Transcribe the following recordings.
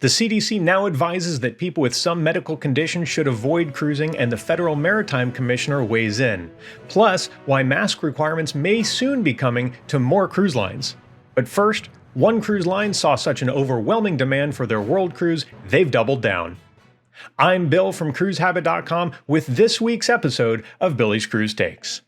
The CDC now advises that people with some medical conditions should avoid cruising, and the Federal Maritime Commissioner weighs in. Plus, why mask requirements may soon be coming to more cruise lines. But first, one cruise line saw such an overwhelming demand for their world cruise, they've doubled down. I'm Bill from CruiseHabit.com with this week's episode of Billy's Cruise Takes.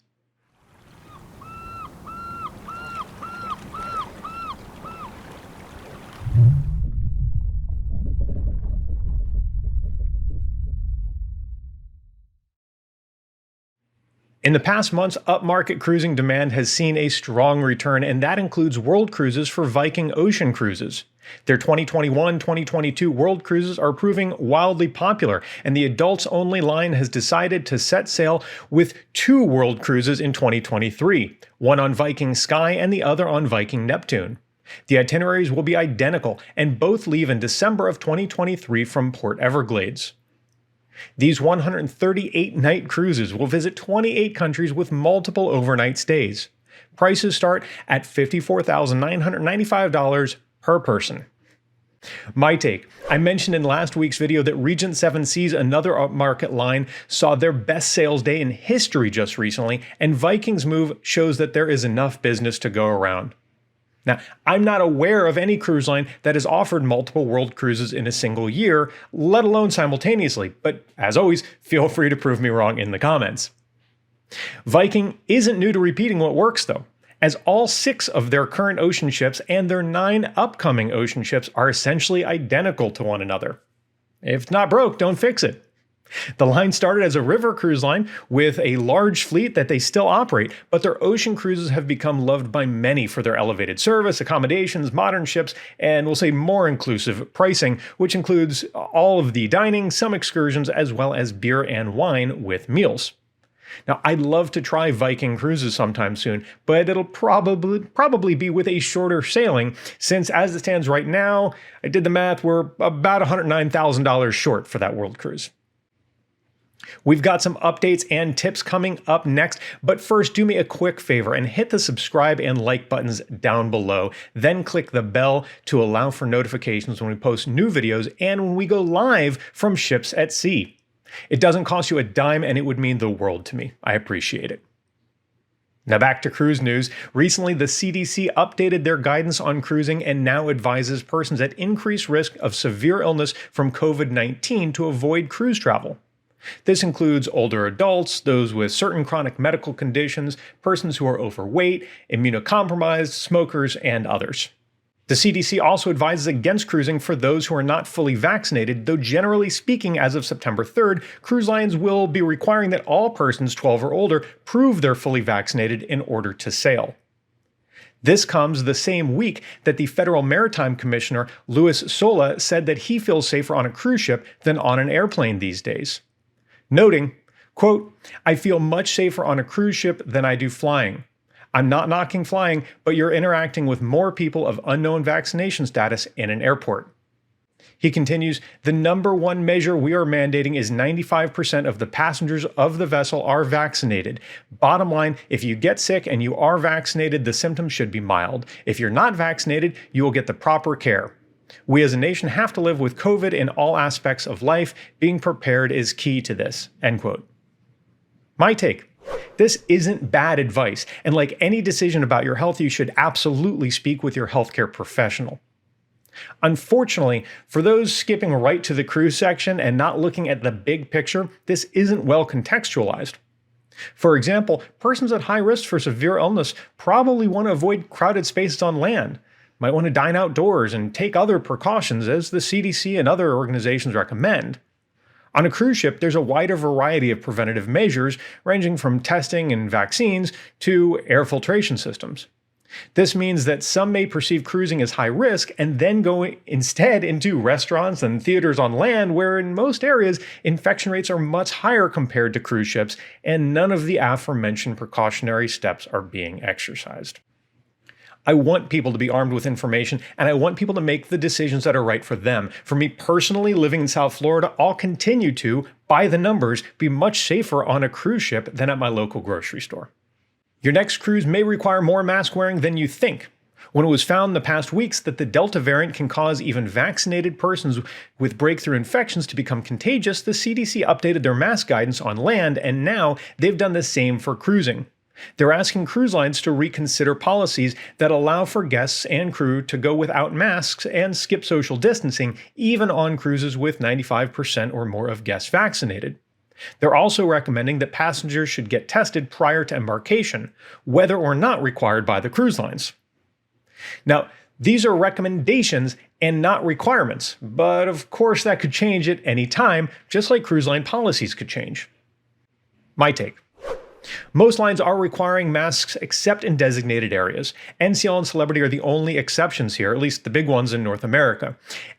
In the past months, upmarket cruising demand has seen a strong return, and that includes world cruises for Viking Ocean Cruises. Their 2021-2022 world cruises are proving wildly popular, and the adults-only line has decided to set sail with two world cruises in 2023, one on Viking Sky and the other on Viking Neptune. The itineraries will be identical, and both leave in December of 2023 from Port Everglades. These 138-night cruises will visit 28 countries with multiple overnight stays. Prices start at $54,995 per person. My take: I mentioned in last week's video that Regent Seven Seas, another upmarket line, saw their best sales day in history just recently, and Viking's move shows that there is enough business to go around. Now, I'm not aware of any cruise line that has offered multiple world cruises in a single year, let alone simultaneously, but as always, feel free to prove me wrong in the comments. Viking isn't new to repeating what works though, as all 6 of their current ocean ships and their 9 upcoming ocean ships are essentially identical to one another. If it's not broke, don't fix it. The line started as a river cruise line with a large fleet that they still operate, but their ocean cruises have become loved by many for their elevated service, accommodations, modern ships, and we'll say more inclusive pricing, which includes all of the dining, some excursions, as well as beer and wine with meals. Now, I'd love to try Viking cruises sometime soon, but it'll probably be with a shorter sailing, since as it stands right now, I did the math, we're about $109,000 short for that world cruise. We've got some updates and tips coming up next, but first do me a quick favor and hit the subscribe and like buttons down below, then click the bell to allow for notifications when we post new videos and when we go live from ships at sea. It doesn't cost you a dime and it would mean the world to me. I appreciate it. Now back to cruise news. Recently, the CDC updated their guidance on cruising and now advises persons at increased risk of severe illness from COVID-19 to avoid cruise travel. This includes older adults, those with certain chronic medical conditions, persons who are overweight, immunocompromised, smokers, and others. The CDC also advises against cruising for those who are not fully vaccinated, though generally speaking, as of September 3rd, cruise lines will be requiring that all persons 12 or older prove they're fully vaccinated in order to sail. This comes the same week that the Federal Maritime Commissioner, Louis Sola, said that he feels safer on a cruise ship than on an airplane these days. Noting, quote, "I feel much safer on a cruise ship than I do flying. I'm not knocking flying, but you're interacting with more people of unknown vaccination status in an airport." He continues, "The number one measure we are mandating is 95% of the passengers of the vessel are vaccinated. Bottom line, if you get sick and you are vaccinated, the symptoms should be mild. If you're not vaccinated, you will get the proper care. We as a nation have to live with COVID in all aspects of life. Being prepared is key to this." End quote. My take: this isn't bad advice, and like any decision about your health, you should absolutely speak with your healthcare professional. Unfortunately, for those skipping right to the cruise section and not looking at the big picture, this isn't well contextualized. For example, persons at high risk for severe illness probably want to avoid crowded spaces on land, might want to dine outdoors and take other precautions as the CDC and other organizations recommend. On a cruise ship, there's a wider variety of preventative measures ranging from testing and vaccines to air filtration systems. This means that some may perceive cruising as high risk and then go instead into restaurants and theaters on land, where in most areas infection rates are much higher compared to cruise ships, and none of the aforementioned precautionary steps are being exercised. I want people to be armed with information, and I want people to make the decisions that are right for them. For me personally, living in South Florida, I'll continue to, by the numbers, be much safer on a cruise ship than at my local grocery store. Your next cruise may require more mask wearing than you think. When it was found in the past weeks that the Delta variant can cause even vaccinated persons with breakthrough infections to become contagious, the CDC updated their mask guidance on land, and now they've done the same for cruising. They're asking cruise lines to reconsider policies that allow for guests and crew to go without masks and skip social distancing, even on cruises with 95% or more of guests vaccinated. They're also recommending that passengers should get tested prior to embarkation, whether or not required by the cruise lines. Now, these are recommendations and not requirements, but of course that could change at any time, just like cruise line policies could change. My take. Most lines are requiring masks except in designated areas. NCL and Celebrity are the only exceptions here, at least the big ones in North America.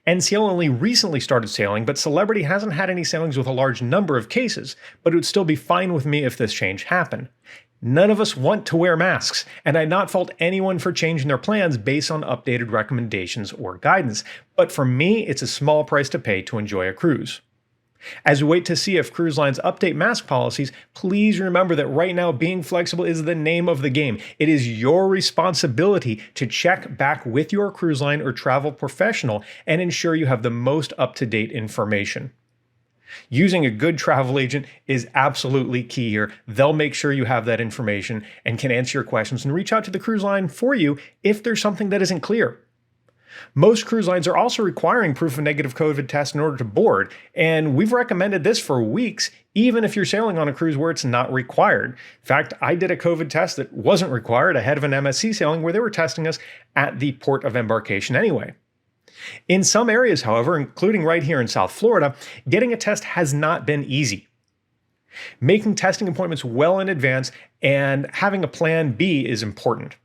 NCL only recently started sailing, but Celebrity hasn't had any sailings with a large number of cases, but it would still be fine with me if this change happened. None of us want to wear masks, and I'd not fault anyone for changing their plans based on updated recommendations or guidance, but for me, it's a small price to pay to enjoy a cruise. As we wait to see if cruise lines update mask policies, please remember that right now being flexible is the name of the game. It is your responsibility to check back with your cruise line or travel professional and ensure you have the most up-to-date information. Using a good travel agent is absolutely key here. They'll make sure you have that information and can answer your questions and reach out to the cruise line for you if there's something that isn't clear. Most cruise lines are also requiring proof of negative COVID test in order to board, and we've recommended this for weeks, even if you're sailing on a cruise where it's not required. In fact, I did a COVID test that wasn't required ahead of an MSC sailing where they were testing us at the port of embarkation anyway. In some areas, however, including right here in South Florida, getting a test has not been easy. Making testing appointments well in advance and having a plan B is important.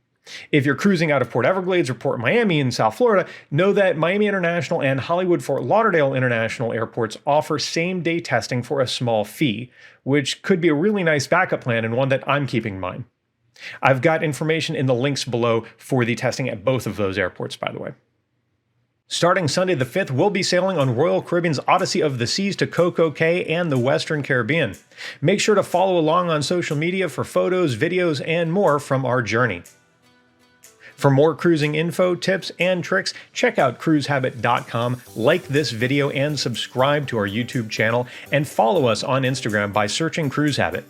If you're cruising out of Port Everglades or Port Miami in South Florida, know that Miami International and Hollywood-Fort Lauderdale International airports offer same-day testing for a small fee, which could be a really nice backup plan and one that I'm keeping in mind. I've got information in the links below for the testing at both of those airports, by the way. Starting Sunday the 5th, we'll be sailing on Royal Caribbean's Odyssey of the Seas to Coco Cay and the Western Caribbean. Make sure to follow along on social media for photos, videos, and more from our journey. For more cruising info, tips, and tricks, check out cruisehabit.com, like this video, and subscribe to our YouTube channel, and follow us on Instagram by searching Cruise Habit.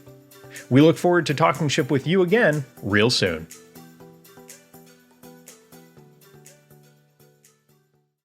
We look forward to talking ship with you again real soon.